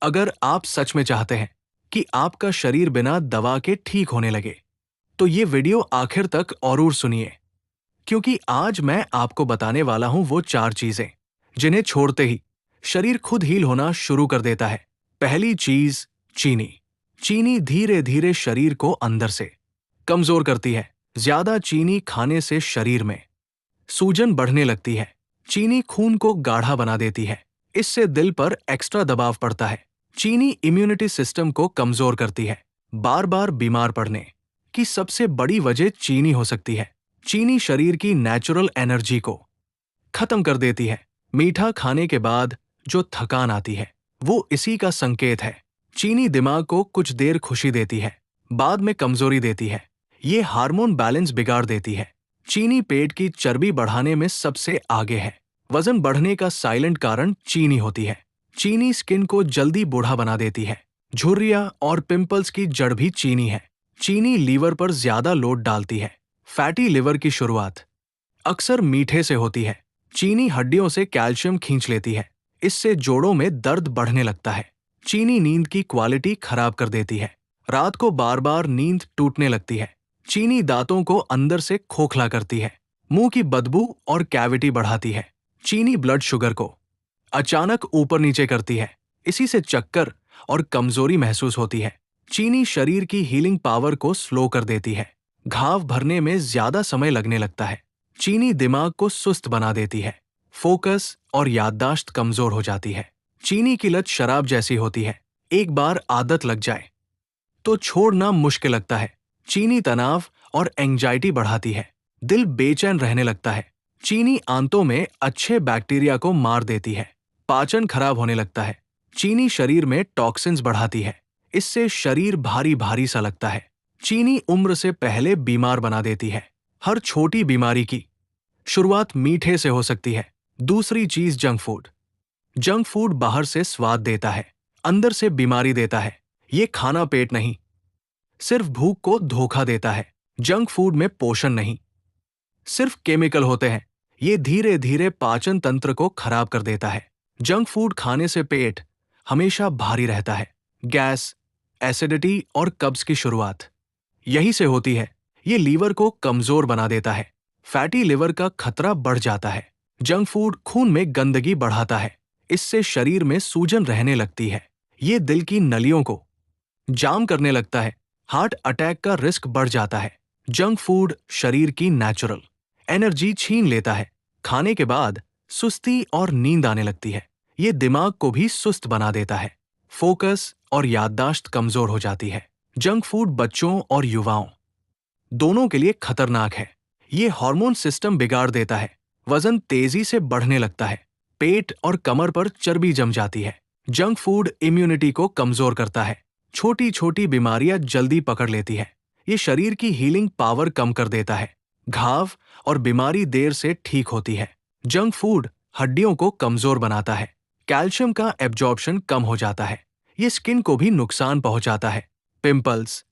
अगर आप सच में चाहते हैं कि आपका शरीर बिना दवा के ठीक होने लगे, तो ये वीडियो आखिर तक और सुनिए, क्योंकि आज मैं आपको बताने वाला हूं वो 4 चीजें जिन्हें छोड़ते ही शरीर खुद हील होना शुरू कर देता है। पहली चीज, चीनी। चीनी धीरे धीरे शरीर को अंदर से कमजोर करती है। ज्यादा चीनी खाने से शरीर में सूजन बढ़ने लगती है। चीनी खून को गाढ़ा बना देती है। इससे दिल पर एक्स्ट्रा दबाव पड़ता है। चीनी इम्यूनिटी सिस्टम को कमजोर करती है। बार बार बीमार पड़ने की सबसे बड़ी वजह चीनी हो सकती है। चीनी शरीर की नेचुरल एनर्जी को खत्म कर देती है। मीठा खाने के बाद जो थकान आती है, वो इसी का संकेत है। चीनी दिमाग को कुछ देर खुशी देती है, बाद में कमजोरी देती है। ये हार्मोन बैलेंस बिगाड़ देती है। चीनी पेट की चर्बी बढ़ाने में सबसे आगे है। वजन बढ़ने का साइलेंट कारण चीनी होती है। चीनी स्किन को जल्दी बूढ़ा बना देती है। झुर्रियां और पिंपल्स की जड़ भी चीनी है। चीनी लीवर पर ज्यादा लोड डालती है। फैटी लिवर की शुरुआत अक्सर मीठे से होती है। चीनी हड्डियों से कैल्शियम खींच लेती है। इससे जोड़ों में दर्द बढ़ने लगता है। चीनी नींद की क्वालिटी खराब कर देती है। रात को बार बार नींद टूटने लगती है। चीनी दांतों को अंदर से खोखला करती है। मुंह की बदबू और कैविटी बढ़ाती है। चीनी ब्लड शुगर को अचानक ऊपर नीचे करती है। इसी से चक्कर और कमजोरी महसूस होती है। चीनी शरीर की हीलिंग पावर को स्लो कर देती है। घाव भरने में ज्यादा समय लगने लगता है। चीनी दिमाग को सुस्त बना देती है। फोकस और याददाश्त कमजोर हो जाती है। चीनी की लत शराब जैसी होती है। एक बार आदत लग जाए तो छोड़ना मुश्किल लगता है। चीनी तनाव और एंजाइटी बढ़ाती है। दिल बेचैन रहने लगता है। चीनी आंतों में अच्छे बैक्टीरिया को मार देती है। पाचन खराब होने लगता है। चीनी शरीर में टॉक्सिन्स बढ़ाती है। इससे शरीर भारी भारी सा लगता है। चीनी उम्र से पहले बीमार बना देती है। हर छोटी बीमारी की शुरुआत मीठे से हो सकती है। दूसरी चीज, जंक फूड। जंक फूड बाहर से स्वाद देता है, अंदर से बीमारी देता है। ये खाना पेट नहीं, सिर्फ भूख को धोखा देता है। जंक फूड में पोषण नहीं, सिर्फ केमिकल होते हैं। ये धीरे धीरे पाचन तंत्र को खराब कर देता है। जंक फूड खाने से पेट हमेशा भारी रहता है। गैस, एसिडिटी और कब्ज की शुरुआत यही से होती है। ये लीवर को कमजोर बना देता है। फैटी लिवर का खतरा बढ़ जाता है। जंक फूड खून में गंदगी बढ़ाता है। इससे शरीर में सूजन रहने लगती है। ये दिल की नलियों को जाम करने लगता है। हार्ट अटैक का रिस्क बढ़ जाता है। जंक फूड शरीर की नेचुरल एनर्जी छीन लेता है। खाने के बाद सुस्ती और नींद आने लगती है। ये दिमाग को भी सुस्त बना देता है। फोकस और याददाश्त कमजोर हो जाती है। जंक फूड बच्चों और युवाओं दोनों के लिए खतरनाक है। ये हार्मोन सिस्टम बिगाड़ देता है। वजन तेजी से बढ़ने लगता है। पेट और कमर पर चर्बी जम जाती है। जंक फूड इम्यूनिटी को कमजोर करता है। छोटी छोटी बीमारियां जल्दी पकड़ लेती है। ये शरीर की हीलिंग पावर कम कर देता है। घाव और बीमारी देर से ठीक होती है। जंक फूड हड्डियों को कमजोर बनाता है। कैल्शियम का एब्जॉर्प्शन कम हो जाता है। ये स्किन को भी नुकसान पहुंचाता है। पिंपल्स,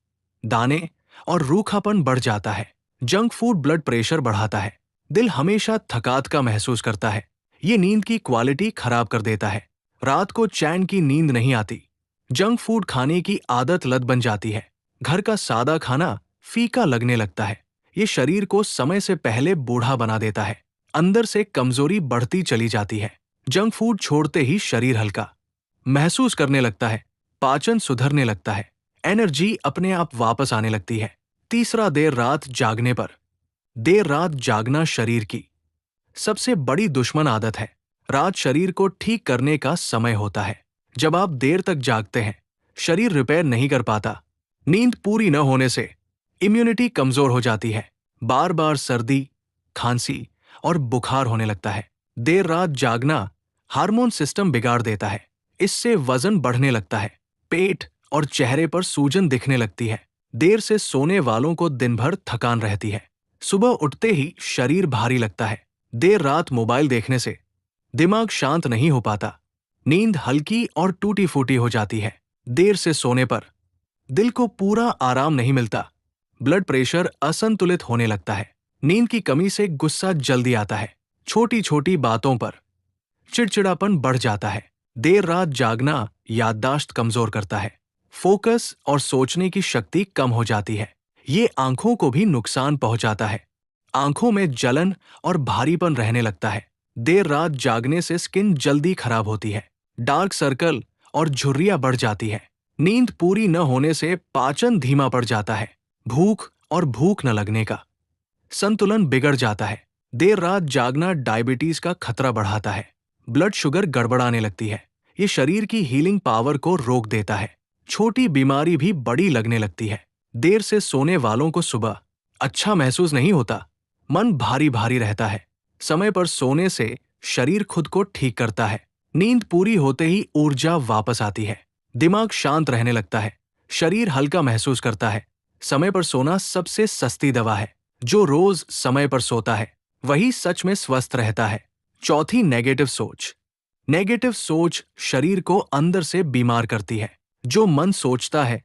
दाने और रूखापन बढ़ जाता है। जंक फूड ब्लड प्रेशर बढ़ाता है। दिल हमेशा थकात का महसूस करता है। ये नींद की क्वालिटी खराब कर देता है। रात को चैन की नींद नहीं आती। जंक फूड खाने की आदत लत बन जाती है। घर का सादा खाना फीका लगने लगता है। ये शरीर को समय से पहले बूढ़ा बना देता है। अंदर से कमजोरी बढ़ती चली जाती है। जंक फूड छोड़ते ही शरीर हल्का महसूस करने लगता है। पाचन सुधरने लगता है। एनर्जी अपने आप वापस आने लगती है। तीसरा, देर रात जागने पर। देर रात जागना शरीर की सबसे बड़ी दुश्मन आदत है। रात शरीर को ठीक करने का समय होता है। जब आप देर तक जागते हैं, शरीर रिपेयर नहीं कर पाता। नींद पूरी न होने से इम्यूनिटी कमजोर हो जाती है। बार बार सर्दी, खांसी और बुखार होने लगता है। देर रात जागना हार्मोन सिस्टम बिगाड़ देता है। इससे वजन बढ़ने लगता है। पेट और चेहरे पर सूजन दिखने लगती है। देर से सोने वालों को दिन भर थकान रहती है। सुबह उठते ही शरीर भारी लगता है। देर रात मोबाइल देखने से दिमाग शांत नहीं हो पाता। नींद हल्की और टूटी फूटी हो जाती है। देर से सोने पर दिल को पूरा आराम नहीं मिलता। ब्लड प्रेशर असंतुलित होने लगता है। नींद की कमी से गुस्सा जल्दी आता है। छोटी छोटी बातों पर चिड़चिड़ापन बढ़ जाता है। देर रात जागना याददाश्त कमजोर करता है। फोकस और सोचने की शक्ति कम हो जाती है। ये आंखों को भी नुकसान पहुंचाता है। आंखों में जलन और भारीपन रहने लगता है। देर रात जागने से स्किन जल्दी खराब होती है। डार्क सर्कल और झुर्रियां बढ़ जाती है। नींद पूरी न होने से पाचन धीमा पड़ जाता है। भूख और भूख न लगने का संतुलन बिगड़ जाता है। देर रात जागना डायबिटीज का खतरा बढ़ाता है। ब्लड शुगर गड़बड़ाने लगती है। ये शरीर की हीलिंग पावर को रोक देता है। छोटी बीमारी भी बड़ी लगने लगती है। देर से सोने वालों को सुबह अच्छा महसूस नहीं होता। मन भारी भारी रहता है। समय पर सोने से शरीर खुद को ठीक करता है। नींद पूरी होते ही ऊर्जा वापस आती है। दिमाग शांत रहने लगता है। शरीर हल्का महसूस करता है। समय पर सोना सबसे सस्ती दवा है। जो रोज समय पर सोता है वही सच में स्वस्थ रहता है। चौथी, नेगेटिव सोच। नेगेटिव सोच शरीर को अंदर से बीमार करती है। जो मन सोचता है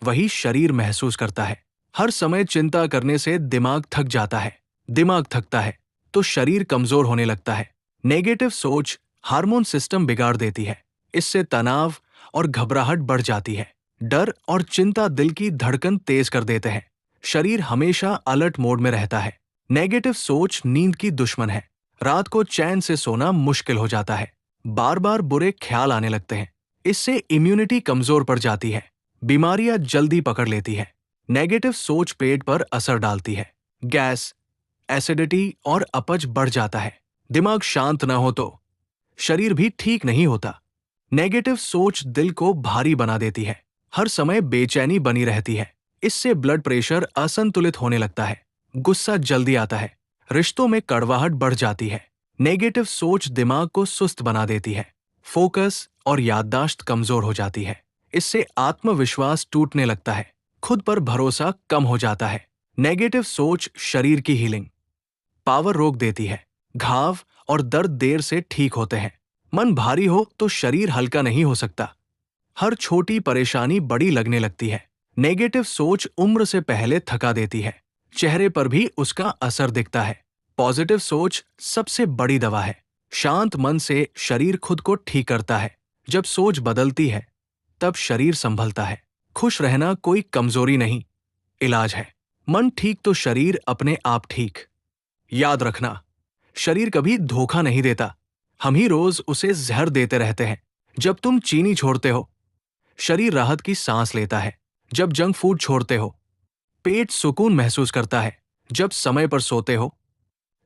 वही शरीर महसूस करता है। हर समय चिंता करने से दिमाग थक जाता है। दिमाग थकता है तो शरीर कमजोर होने लगता है। नेगेटिव सोच हार्मोन सिस्टम बिगाड़ देती है। इससे तनाव और घबराहट बढ़ जाती है। डर और चिंता दिल की धड़कन तेज कर देते हैं। शरीर हमेशा अलर्ट मोड में रहता है। नेगेटिव सोच नींद की दुश्मन है। रात को चैन से सोना मुश्किल हो जाता है। बार बार बुरे ख्याल आने लगते हैं। इससे इम्यूनिटी कमजोर पड़ जाती है। बीमारियां जल्दी पकड़ लेती है। नेगेटिव सोच पेट पर असर डालती है। गैस, एसिडिटी और अपच बढ़ जाता है। दिमाग शांत न हो तो शरीर भी ठीक नहीं होता। नेगेटिव सोच दिल को भारी बना देती है। हर समय बेचैनी बनी रहती है। इससे ब्लड प्रेशर असंतुलित होने लगता है। गुस्सा जल्दी आता है। रिश्तों में कड़वाहट बढ़ जाती है। नेगेटिव सोच दिमाग को सुस्त बना देती है। फोकस और याददाश्त कमजोर हो जाती है। इससे आत्मविश्वास टूटने लगता है। खुद पर भरोसा कम हो जाता है। नेगेटिव सोच शरीर की हीलिंग पावर रोक देती है। घाव और दर्द देर से ठीक होते हैं। मन भारी हो तो शरीर हल्का नहीं हो सकता। हर छोटी परेशानी बड़ी लगने लगती है। नेगेटिव सोच उम्र से पहले थका देती है। चेहरे पर भी उसका असर दिखता है। पॉजिटिव सोच सबसे बड़ी दवा है। शांत मन से शरीर खुद को ठीक करता है। जब सोच बदलती है तब शरीर संभलता है। खुश रहना कोई कमजोरी नहीं, इलाज है। मन ठीक तो शरीर अपने आप ठीक। याद रखना, शरीर कभी धोखा नहीं देता। हम ही रोज उसे जहर देते रहते हैं। जब तुम चीनी छोड़ते हो शरीर राहत की सांस लेता है। जब जंक फूड छोड़ते हो पेट सुकून महसूस करता है। जब समय पर सोते हो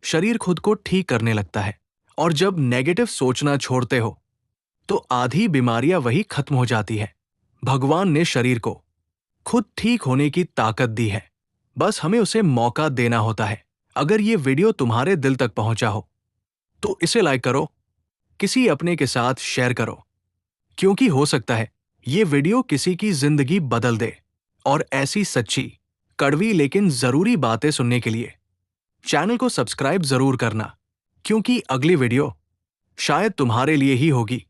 शरीर खुद को ठीक करने लगता है। और जब नेगेटिव सोचना छोड़ते हो तो आधी बीमारियां वही खत्म हो जाती है। भगवान ने शरीर को खुद ठीक होने की ताकत दी है। बस हमें उसे मौका देना होता है। अगर ये वीडियो तुम्हारे दिल तक पहुंचा हो तो इसे लाइक करो, किसी अपने के साथ शेयर करो, क्योंकि हो सकता है ये वीडियो किसी की जिंदगी बदल दे। और ऐसी सच्ची, कड़वी लेकिन जरूरी बातें सुनने के लिए चैनल को सब्सक्राइब जरूर करना, क्योंकि अगली वीडियो शायद तुम्हारे लिए ही होगी।